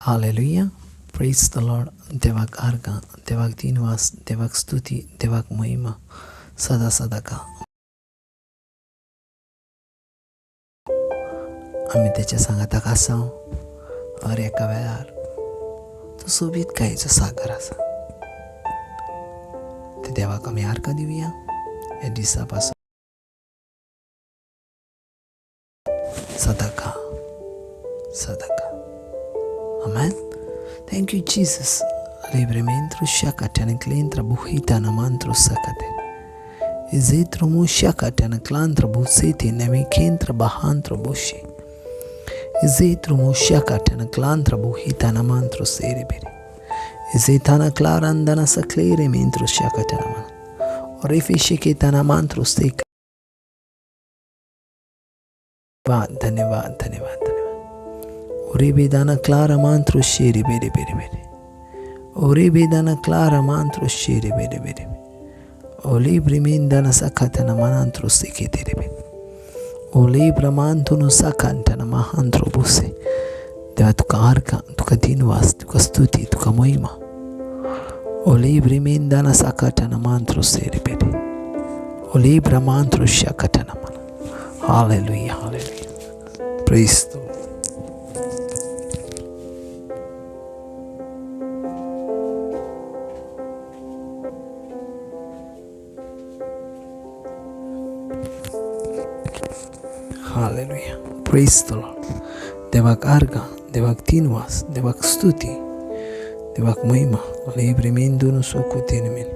Hallelujah. Praise the Lord. देवाक आर्गा, देवाक दिनवास, देवाक स्तुती, देवाक महिमा सदा सदा का. आम्ही त्याच्या सांगाताक आसाव हर एका वेळार तो सोबीत गायेचो सागर आसा. ते देवाक आमी आर्गां दिवया ह्या दिसा पासून सदाका सदाका. Amen. Thank you, Jesus. Libre mentro shakatana clentra buhitana mantro sakate. Izitro mushakatana clantra buseti nemi kentra bahantro bushi. Izitro mushakatana clantra buhitana mantro serebere. Izitana clarandana saclere mentro shakatana man. Orifishikitana mantro sek. धन्यवाद धन्यवाद धन्यवाद. Ore bedana clara mantro shiri bere bere bere. Ore bedana clara mantro shiri bere bere. Oli brimindana sakatana manantro seketere bere. Oli bramantuno sakantana mahantro buse. Deva tuka arka, tuka dinwas, tuka stuti, tuka moima. Oli brimindana sakatana mantro seri bere. Oli bramantro shakatana mana. Hallelujah, hallelujah. Praise the Lord. Hallelujah. Praise the Lord. देवाक आर्गा, देवाक दिनवास, देवाक स्तुती, देवाक महिमा. Libre menduno sokutene men.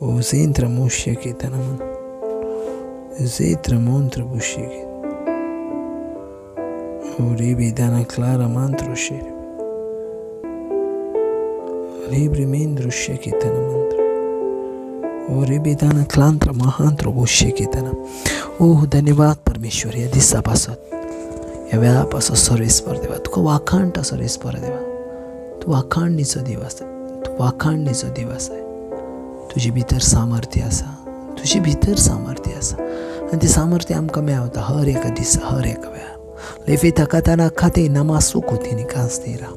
O zentra moshe kitana man. Zetra montra bushige. O ribi dana clara mantro shere. Libre mendro shekitana mantra. O ribi dana clantra mahantro bushikitana. ओ धन्यवाद परमेश्वर या दिसापासून या वेळापासून सर्वेस्पर देवा तुका वाखाणटा सर्वेस्पर देवा. तू वाखाणणीचो दिवस आहे, तू वाखाणणीचो दिवस आहे. तुझे भितर सामर्थ्य आसा, तुझे भितर सामर्थ्य आसा आनी ती सामर्थ्य आमकां मेळता हर एका दिसा हर एका वेळार. Leafy takatana kate namasuku tini kastira.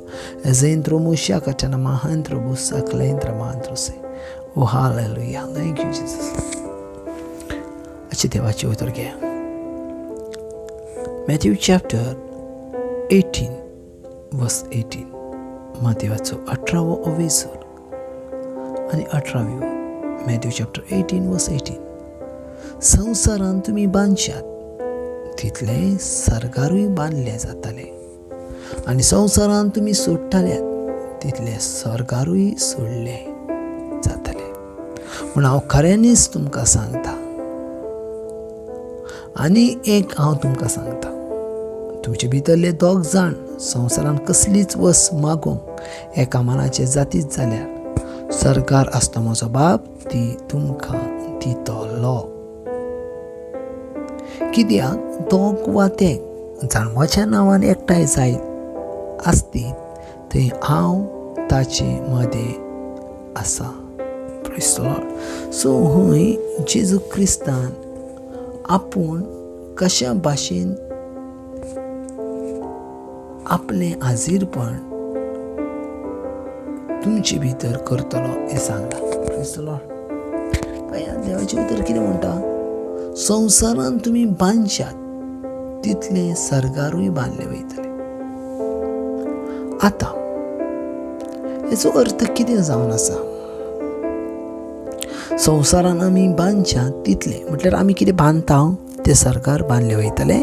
Ezentro musha katana mahantro busa klendra mantrose. Oh hallelujah. Thank you Jesus. अच्छे देवाचे उतर घ्या. Matthew chapter 18 verse 18. मातेवाचो 18वो अवेसर आणि 18वी. Matthew chapter 18 verse 18. संसारान तुम्ही बांदशात तितले सरकारूय बांदले जाताले आणि संसारान तुम्ही सोडटाल्यात तितले सरकारूय सोडले जाताले. म्हूण हांव खऱ्यांनीच तुमकां सांगता आनी एक हांव तुमकां सांगता, तुमचे भितरले दोग जाण संवसारान कसलीच वस्त मागोवंक एका मनाचे जातीत जाल्यार सरकार आसता म्हजो बाप ती तुमकां दितलो. कित्याक दोग वा तेग जाण म्हज्या नांवान एकठांय जायत आसतीत थंय हांव ताचे मदें आसा. Praise the Lord. सो हय जेजू क्रिस्तान आपूण कशा भाशेन आपलें हाजीरपण तुमचे भितर करतलो हें सांगला. Praise the Lord. पळयात देवाचें उतर कितें म्हणटा, संवसारान तुमी बांदशात तितले सरकारूय बांदले वयतले. आतां हेचो अर्थ कितें जावन आसा. संवसारान आमी बांदशात तितले म्हटल्यार आमी कितें बांदता ते सरकार बांदले वयतले.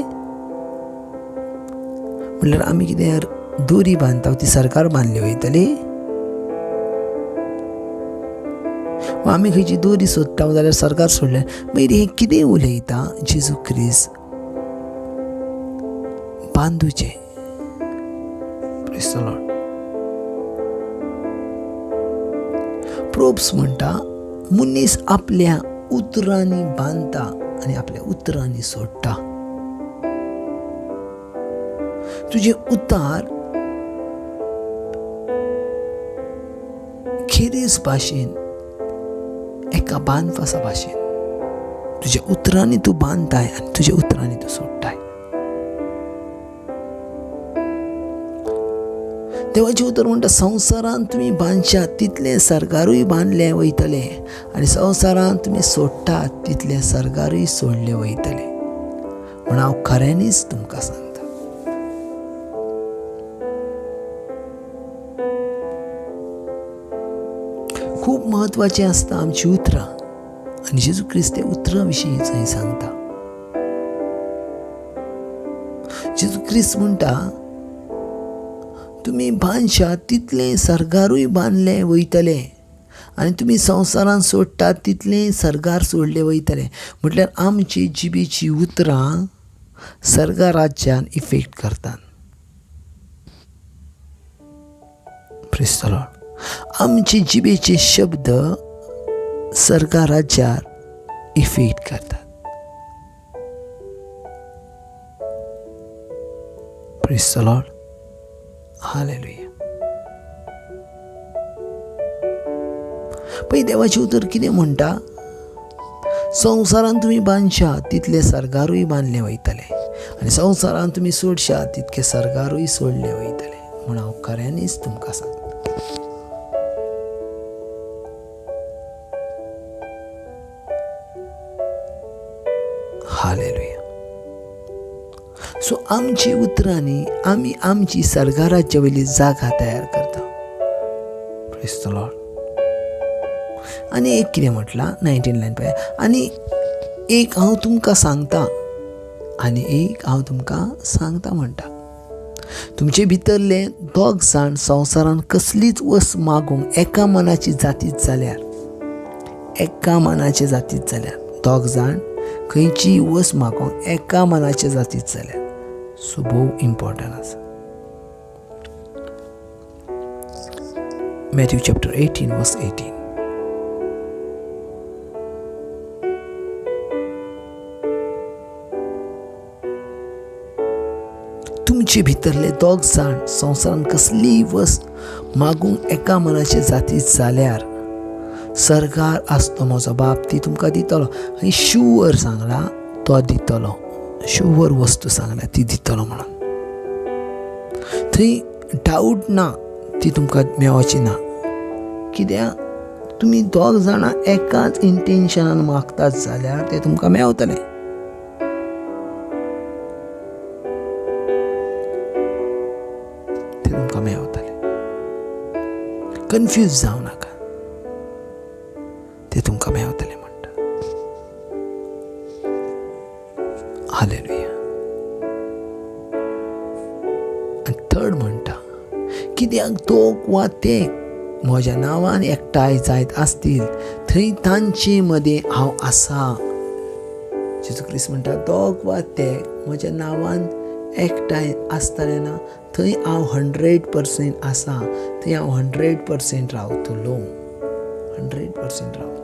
म्हटल्यार आमी कितें दोरी बांदता ती सरकार बांदली वयतली. आमी खंयची दोरी सोदता जाल्यार सरकार सोडले. मागीर हें कितें उलयता जेजू क्रिस्त बांदूचे. Praise the Lord. प्रोब्स म्हणटा मनीस आपल्या उतरांनी बांदता आनी आपल्या उतरांनी सोडटा. तुझे उतार खेरीज भाशेन एका बांदपासा भाशेन तुझ्या उतरांनी तूं बांदताय आनी तुझ्या उतरांनी तूं सोडटाय. देवाचे उतर म्हणटा, संवसारांत तुमी बांदशात तितले सरगारूय बांदले वयतले, आनी संवसारांत तुमी सोडटात तितले सरगारूय सोडले वयतले. म्हण हांव खऱ्यांनीच तुमकां सांगता. खूब म्हत्वाची आसता आमची उतरां, आनी जेजू क्रिस्त उतरां विशीं थंय सांगता. जेजू क्रिस्त म्हणटा, तुमी बांदशात तितले सरगारूय बांदले वयतले, आनी तुमी संवसारांत सोडटात तितले सरगार सोडले वयतले. म्हटल्यार आमची जिबेची उतरां सर्गा राज्यान इफेक्ट करतात. Praise the Lord. आमचे जिबेचे शब्द सर्गा राज्यार इफेक्ट करतात. Praise the Lord. हालेलुया. पळय देवाचें उतर कितें म्हणटा, संवसारांत तुमी बांदशात तितले सरगारूय बांदले वयतले, आनी संवसारांत तुमी सोडशात तितके सरगारूय सोडले वयतले. म्हण हांव खऱ्यांनीच तुमकां सांगता. हालेलुया. सो आमची उतरांनी आमी आमची सर्गा राज्या वयली जागा तयार करता. Praise the Lord. आनी एक कितें म्हटलां 19 लायन पळय, आनी एक हांव तुमकां सांगता, आनी एक हांव तुमकां सांगता म्हणटा, तुमचे भितरले दोग जाण संवसारान कसलीच वस्त मागूंक एका मनाची जातीच जाल्यार, एका मनाचे जातीच जाल्यार, दोग जाण खंयची वस्त मागोंक एका मनाचे जातीच जाल्यार. सो भोव इम्पॉर्टंट आसा. मॅथ्यू चॅप्टर 18 वर्स 18. तुमचे भितरले दोग जाण संवसारान कसलीय वस्त मागूंक एका मनाचे जातीच जाल्यार सरगार आसतो म्हजो बाप ती तुमकां दितलो. आनी शुवर सांगला तो दितलो. शुवर वस्तू सांगल्या ती दितलो म्हणून. थंय डावट ना ती तुमकां मेळची ना. कित्याक तुमी दोग जाणां एकाच इंटेन्शनान मागतात जाल्यार तें तुमकां मेळटलें. तें तुमकां मेळटलें. कन्फ्यूज जावं नाका. तें तुमकां मेळटलें म्हणटा. हालेलुया. आनी थर्ड म्हणटा, कित्याक दोग वा ते म्हज्या नांवान एकठांय जायत आसतील थंय तांचे मदें हांव आसा. जेजू क्रिस्त म्हणटा, दोग वा ते म्हज्या नांवान एकठांय आसतले ना, थंय हांव 100% आसा. थंय हांव 100% रावतलो. 100% रावतलो.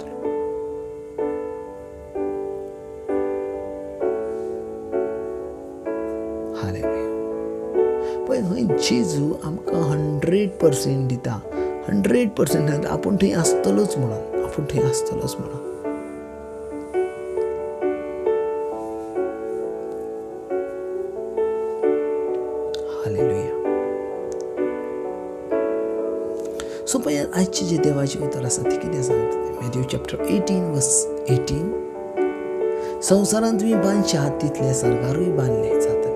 पळय खंय जेजू आमकां 100% दिता. 100% आपूण थंय आसतलोच म्हणून. आपूण थंय आसतलोच म्हणून. हालेलुया. सो पळय आजचे जे देवाचे उतर आसा ते कितें सांगता. मॅथ्यू चॅप्टर 18 वर्स 18. संवसारांत तुमी बांदशात तितले सरगारूय बांदले जातले,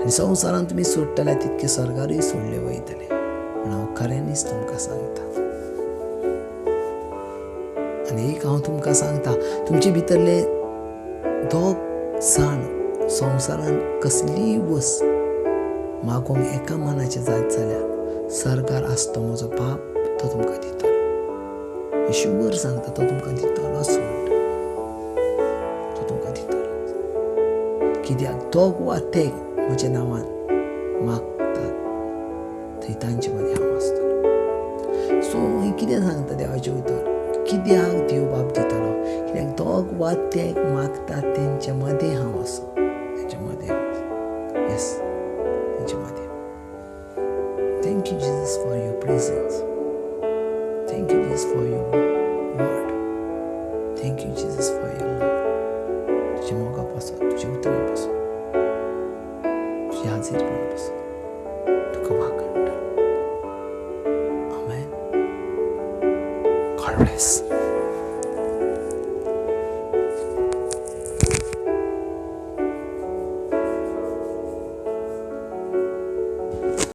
आनी संवसारांत तुमी सोडटले तितके सरगारूय सोडले वयतले. म्हण हांव खऱ्यांनीच तुमकां सांगता. आनी एक हांव तुमकां सांगता, तुमचे भितरले दोग जाण संवसारांत कसलीय वस्त मागोंक एका मनाचे जायत जाल्यार सरगार आसतो म्हजो बाप तो तुमकां दितलो. शुवर सांगता तो तुमकां दितलोच म्हणटा. तो तुमकां दितलो. कित्याक दोग वा ते म्हज्या नांवान मागतात थंय तांचे मदें हांव आसतलो. सो हें कितें सांगता देवाचें उतर. कित्याक देव बाप दितलो. कित्याक दोग वा ते मागतात तेंच्या मदें हांव आसा. तेंच्या मदें हांव आसा. येस, तेंच्या मदें. Thank you, Jesus, for your presence. Thank you, Jesus, for your word. Thank you, Jesus, for your love. तुझ्या मोगापासून, तुझ्या उतरापासून, तुझ्या हाजीरपणापासून तुका वागणटा. God bless.